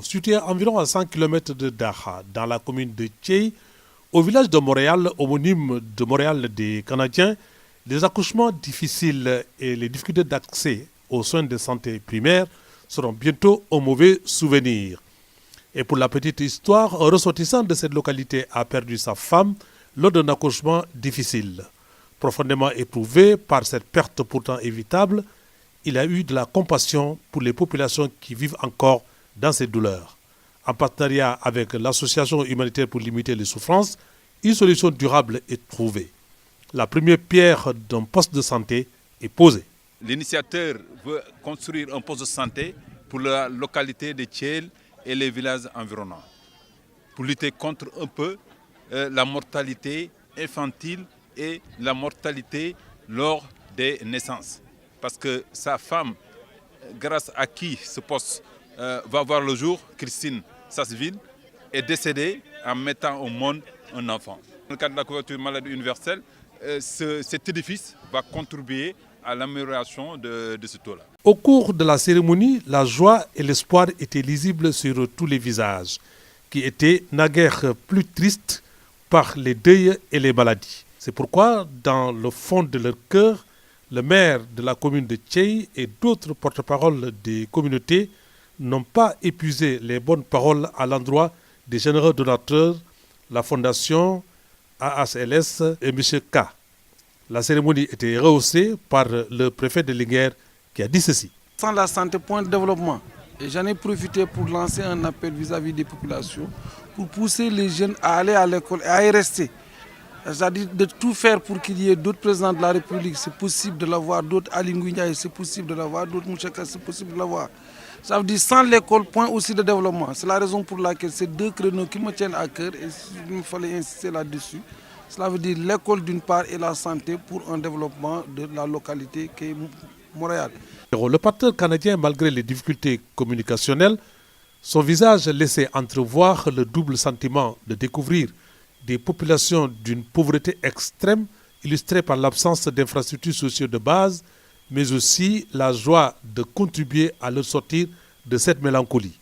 Situé environ à 100 km de Daha, dans la commune de Thiey, au village de Montréal, homonyme de Montréal des Canadiens, les accouchements difficiles et les difficultés d'accès aux soins de santé primaires seront bientôt un mauvais souvenir. Et pour la petite histoire, un ressortissant de cette localité a perdu sa femme lors d'un accouchement difficile. Profondément éprouvé par cette perte pourtant évitable, il a eu de la compassion pour les populations qui vivent encore dans ces douleurs. En partenariat avec l'Association humanitaire pour limiter les souffrances, une solution durable est trouvée. La première pierre d'un poste de santé est posée. L'initiateur veut construire un poste de santé pour la localité de Thiey et les villages environnants, pour lutter contre un peu la mortalité infantile et la mortalité lors des naissances. Parce que sa femme, grâce à qui ce poste va voir le jour, Christine Sasseville, est décédée en mettant au monde un enfant. Dans le cadre de la couverture maladie universelle, cet édifice va contribuer à l'amélioration de ce taux-là. Au cours de la cérémonie, la joie et l'espoir étaient lisibles sur tous les visages, qui étaient naguère plus tristes par les deuils et les maladies. C'est pourquoi, dans le fond de leur cœur, le maire de la commune de Thiey et d'autres porte-paroles des communautés n'ont pas épuisé les bonnes paroles à l'endroit des généreux donateurs, la fondation AHLS et M. K. La cérémonie était rehaussée par le préfet de Linguère qui a dit ceci. Sans la santé, point de développement. Et j'en ai profité pour lancer un appel vis-à-vis des populations, pour pousser les jeunes à aller à l'école et à y rester. C'est-à-dire de tout faire pour qu'il y ait d'autres présidents de la République, c'est possible de l'avoir, d'autres Ali Ngouille, c'est possible de l'avoir, d'autres Mouchaka, c'est possible de l'avoir. Ça veut dire sans l'école, point aussi de développement. C'est la raison pour laquelle ces deux créneaux qui me tiennent à cœur, et il me fallait insister là-dessus. Cela veut dire l'école d'une part et la santé pour un développement de la localité qui est Montréal. Le partenaire canadien, malgré les difficultés communicationnelles, son visage laissait entrevoir le double sentiment de découvrir des populations d'une pauvreté extrême, illustrée par l'absence d'infrastructures sociales de base, mais aussi la joie de contribuer à leur sortir de cette mélancolie.